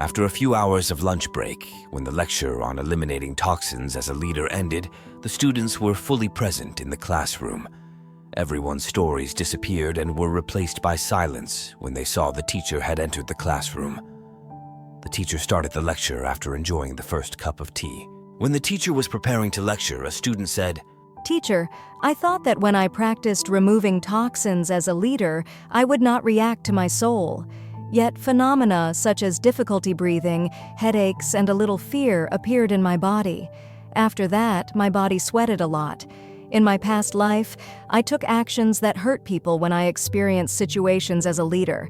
After a few hours of lunch break, when the lecture on eliminating toxins as a leader ended, the students were fully present in the classroom. Everyone's stories disappeared and were replaced by silence when they saw the teacher had entered the classroom. The teacher started the lecture after enjoying the first cup of tea. When the teacher was preparing to lecture, a student said, "Teacher, I thought that when I practiced removing toxins as a leader, I would not react to my soul. Yet phenomena such as difficulty breathing, headaches, and a little fear appeared in my body. After that, my body sweated a lot. In my past life, I took actions that hurt people when I experienced situations as a leader.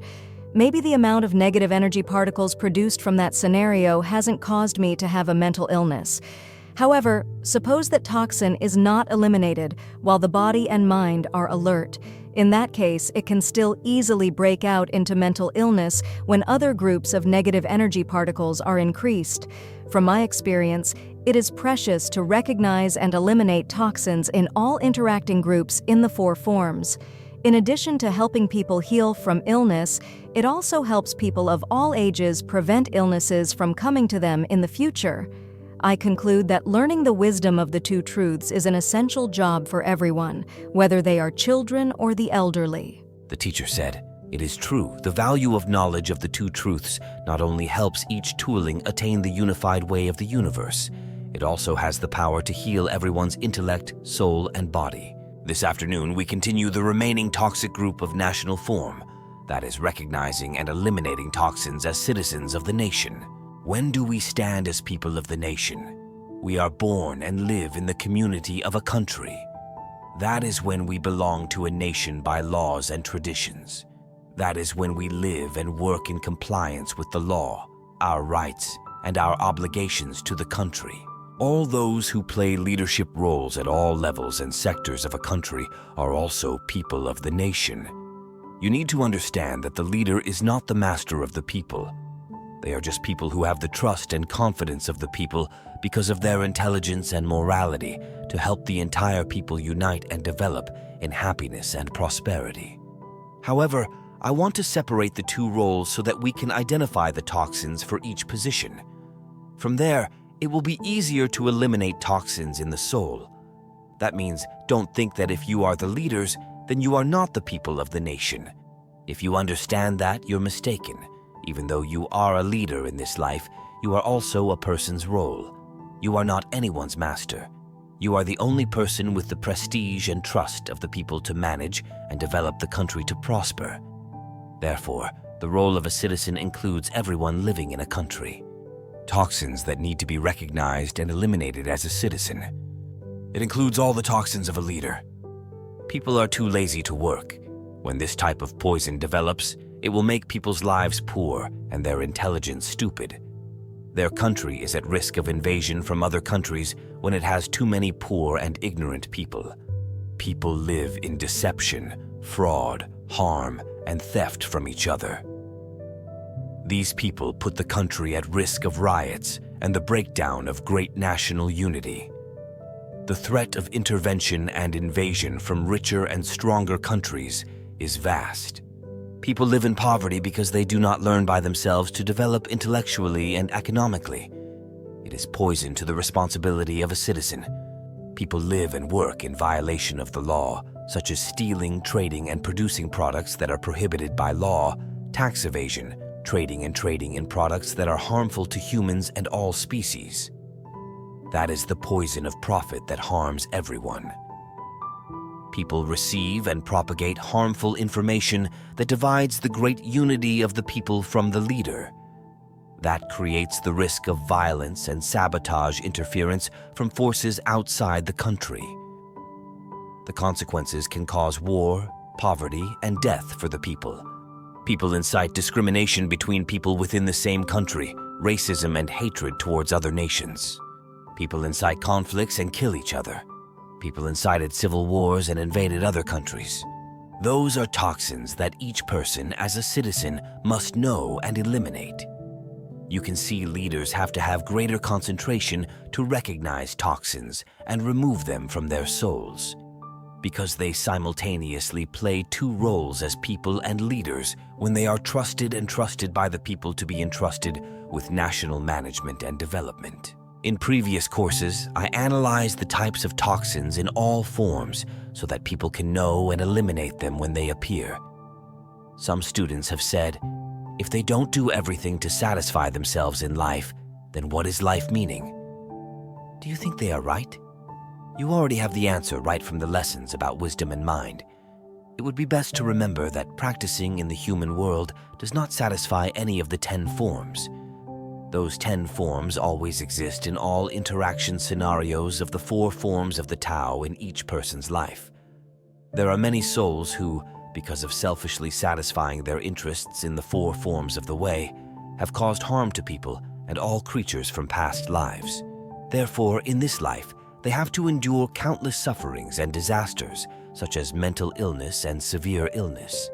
Maybe the amount of negative energy particles produced from that scenario hasn't caused me to have a mental illness. However, suppose that toxin is not eliminated while the body and mind are alert. In that case, it can still easily break out into mental illness when other groups of negative energy particles are increased. From my experience, it is precious to recognize and eliminate toxins in all interacting groups in the 4 forms. In addition to helping people heal from illness, it also helps people of all ages prevent illnesses from coming to them in the future. I conclude that learning the wisdom of the 2 truths is an essential job for everyone, whether they are children or the elderly." The teacher said, "It is true, the value of knowledge of the 2 truths not only helps each tooling attain the unified way of the universe, it also has the power to heal everyone's intellect, soul, and body." This afternoon, we continue the remaining toxic group of national form, that is recognizing and eliminating toxins as citizens of the nation. When do we stand as people of the nation? We are born and live in the community of a country. That is when we belong to a nation by laws and traditions. That is when we live and work in compliance with the law, our rights, and our obligations to the country. All those who play leadership roles at all levels and sectors of a country are also people of the nation. You need to understand that the leader is not the master of the people. They are just people who have the trust and confidence of the people because of their intelligence and morality to help the entire people unite and develop in happiness and prosperity. However, I want to separate the 2 roles so that we can identify the toxins for each position. From there, it will be easier to eliminate toxins in the soul. That means don't think that if you are the leaders, then you are not the people of the nation. If you understand that, you're mistaken. Even though you are a leader in this life, you are also a person's role. You are not anyone's master. You are the only person with the prestige and trust of the people to manage and develop the country to prosper. Therefore, the role of a citizen includes everyone living in a country. Toxins that need to be recognized and eliminated as a citizen. It includes all the toxins of a leader. People are too lazy to work. When this type of poison develops, it will make people's lives poor and their intelligence stupid. Their country is at risk of invasion from other countries when it has too many poor and ignorant people. People live in deception, fraud, harm, and theft from each other. These people put the country at risk of riots and the breakdown of great national unity. The threat of intervention and invasion from richer and stronger countries is vast. People live in poverty because they do not learn by themselves to develop intellectually and economically. It is poison to the responsibility of a citizen. People live and work in violation of the law, such as stealing, trading, and producing products that are prohibited by law, tax evasion, trading in products that are harmful to humans and all species. That is the poison of profit that harms everyone. People receive and propagate harmful information that divides the great unity of the people from the leader. That creates the risk of violence and sabotage interference from forces outside the country. The consequences can cause war, poverty, and death for the people. People incite discrimination between people within the same country, racism and hatred towards other nations. People incite conflicts and kill each other. People incited civil wars and invaded other countries. Those are toxins that each person as a citizen must know and eliminate. You can see leaders have to have greater concentration to recognize toxins and remove them from their souls, because they simultaneously play 2 roles as people and leaders when they are trusted by the people to be entrusted with national management and development. In previous courses, I analyzed the types of toxins in all forms so that people can know and eliminate them when they appear. Some students have said, if they don't do everything to satisfy themselves in life, then what is life meaning? Do you think they are right? You already have the answer right from the lessons about wisdom and mind. It would be best to remember that practicing in the human world does not satisfy any of the 10 forms. Those 10 forms always exist in all interaction scenarios of the 4 forms of the Tao in each person's life. There are many souls who, because of selfishly satisfying their interests in the 4 forms of the way, have caused harm to people and all creatures from past lives. Therefore, in this life, they have to endure countless sufferings and disasters, such as mental illness and severe illness.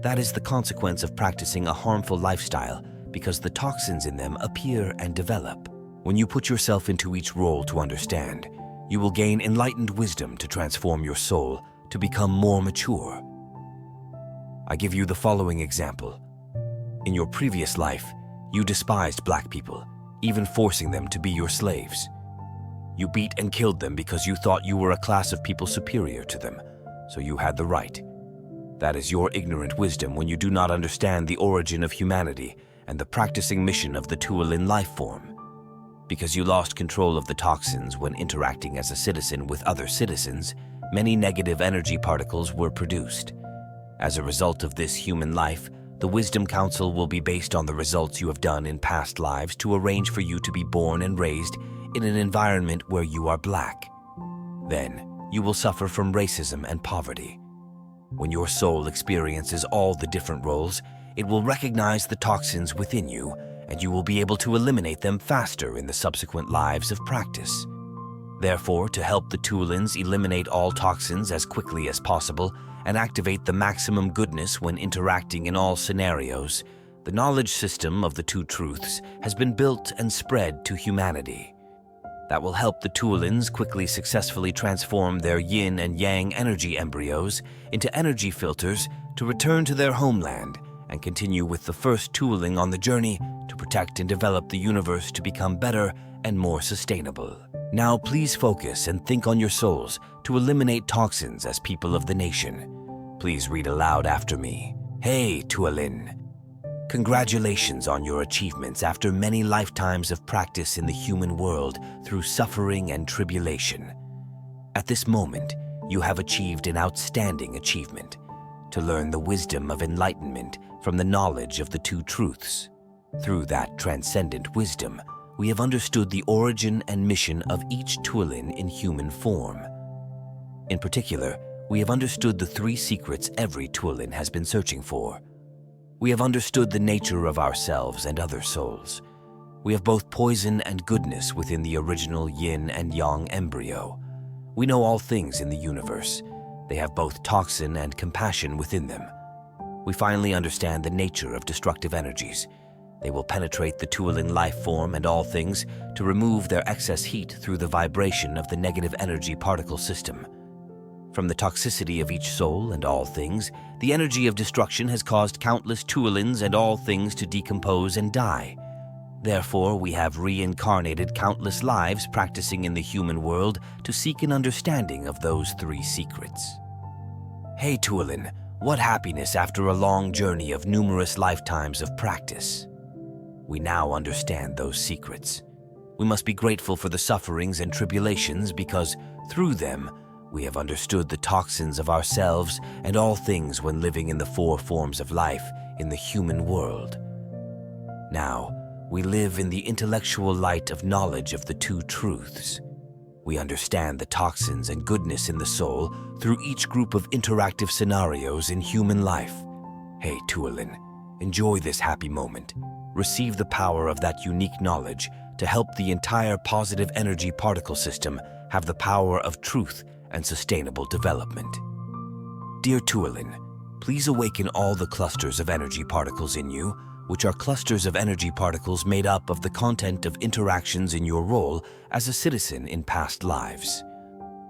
That is the consequence of practicing a harmful lifestyle, because the toxins in them appear and develop. When you put yourself into each role to understand, you will gain enlightened wisdom to transform your soul to become more mature. I give you the following example. In your previous life, you despised black people, even forcing them to be your slaves. You beat and killed them because you thought you were a class of people superior to them, so you had the right. That is your ignorant wisdom when you do not understand the origin of humanity and the practicing mission of the Tuolin life form. Because you lost control of the toxins when interacting as a citizen with other citizens, many negative energy particles were produced. As a result of this human life, the Wisdom Council will be based on the results you have done in past lives to arrange for you to be born and raised in an environment where you are black. Then, you will suffer from racism and poverty. When your soul experiences all the different roles, it will recognize the toxins within you, and you will be able to eliminate them faster in the subsequent lives of practice. Therefore, to help the Tuolins eliminate all toxins as quickly as possible and activate the maximum goodness when interacting in all scenarios, the knowledge system of the 2 truths has been built and spread to humanity. That will help the Tuolins quickly successfully transform their yin and yang energy embryos into energy filters to return to their homeland and continue with the first Tuoling on the journey to protect and develop the universe to become better and more sustainable. Now please focus and think on your souls to eliminate toxins as people of the nation. Please read aloud after me. Hey, Tuolin. Congratulations on your achievements after many lifetimes of practice in the human world through suffering and tribulation. At this moment, you have achieved an outstanding achievement, to learn the wisdom of enlightenment from the knowledge of the 2 truths. Through that transcendent wisdom, we have understood the origin and mission of each Tuolin in human form. In particular, we have understood the 3 secrets every Tuolin has been searching for. We have understood the nature of ourselves and other souls. We have both poison and goodness within the original yin and yang embryo. We know all things in the universe. They have both toxin and compassion within them. We finally understand the nature of destructive energies. They will penetrate the Tuolin life form and all things to remove their excess heat through the vibration of the negative energy particle system. From the toxicity of each soul and all things, the energy of destruction has caused countless Tuolins and all things to decompose and die. Therefore, we have reincarnated countless lives practicing in the human world to seek an understanding of those 3 secrets. Hey Tuolin, what happiness after a long journey of numerous lifetimes of practice. We now understand those secrets. We must be grateful for the sufferings and tribulations because, through them, we have understood the toxins of ourselves and all things when living in the 4 forms of life in the human world. Now, we live in the intellectual light of knowledge of the 2 truths. We understand the toxins and goodness in the soul through each group of interactive scenarios in human life. Hey Tuolin, enjoy this happy moment. Receive the power of that unique knowledge to help the entire positive energy particle system have the power of truth and sustainable development. Dear Tuolin, please awaken all the clusters of energy particles in you, which are clusters of energy particles made up of the content of interactions in your role as a citizen in past lives.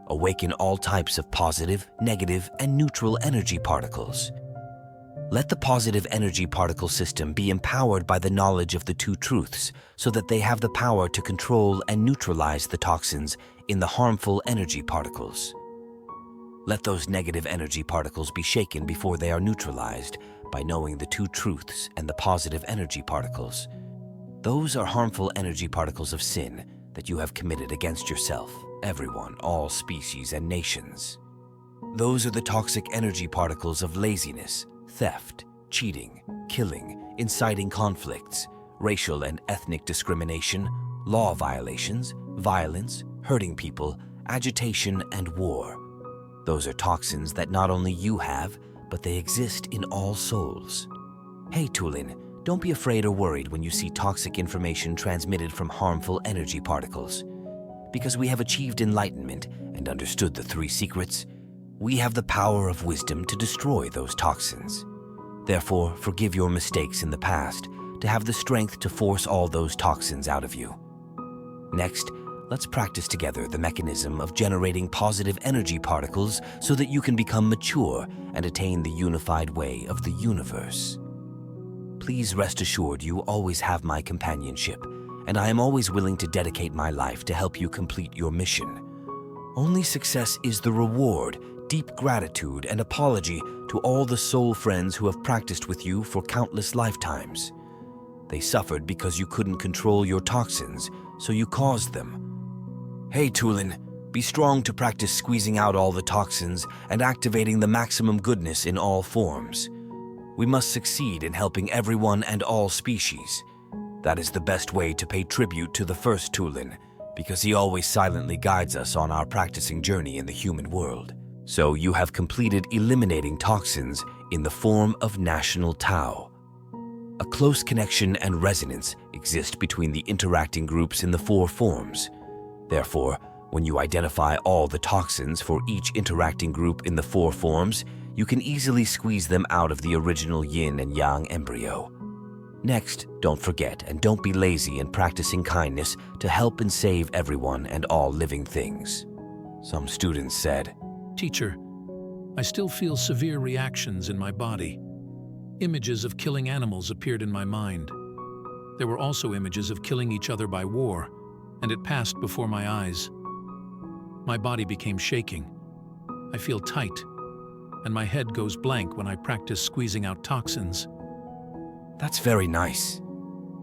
Awaken all types of positive, negative, and neutral energy particles. Let the positive energy particle system be empowered by the knowledge of the two truths so that they have the power to control and neutralize the toxins in the harmful energy particles. Let those negative energy particles be shaken before they are neutralized by knowing the two truths and the positive energy particles. Those are harmful energy particles of sin that you have committed against yourself, everyone, all species and nations. Those are the toxic energy particles of laziness, theft, cheating, killing, inciting conflicts, racial and ethnic discrimination, law violations, violence, hurting people, agitation, and war. Those are toxins that not only you have, but they exist in all souls. Hey, Tulin, don't be afraid or worried when you see toxic information transmitted from harmful energy particles. Because we have achieved enlightenment and understood the three secrets, we have the power of wisdom to destroy those toxins. Therefore, forgive your mistakes in the past to have the strength to force all those toxins out of you. Next, let's practice together the mechanism of generating positive energy particles so that you can become mature and attain the unified way of the universe. Please rest assured you always have my companionship, and I am always willing to dedicate my life to help you complete your mission. Only success is the reward, deep gratitude and apology to all the soul friends who have practiced with you for countless lifetimes. They suffered because you couldn't control your toxins, so you caused them. Hey, Tulin, be strong to practice squeezing out all the toxins and activating the maximum goodness in all forms. We must succeed in helping everyone and all species. That is the best way to pay tribute to the first Tulin, because he always silently guides us on our practicing journey in the human world. So you have completed eliminating toxins in the form of national Tao. A close connection and resonance exist between the interacting groups in the four forms. Therefore, when you identify all the toxins for each interacting group in the four forms, you can easily squeeze them out of the original yin and yang embryo. Next, don't forget and don't be lazy in practicing kindness to help and save everyone and all living things. Some students said, "Teacher, I still feel severe reactions in my body. Images of killing animals appeared in my mind. There were also images of killing each other by war, and it passed before my eyes. My body became shaking. I feel tight, and my head goes blank when I practice squeezing out toxins." That's very nice.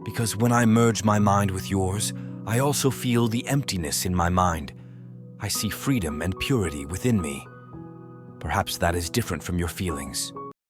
Because when I merge my mind with yours, I also feel the emptiness in my mind. I see freedom and purity within me. Perhaps that is different from your feelings.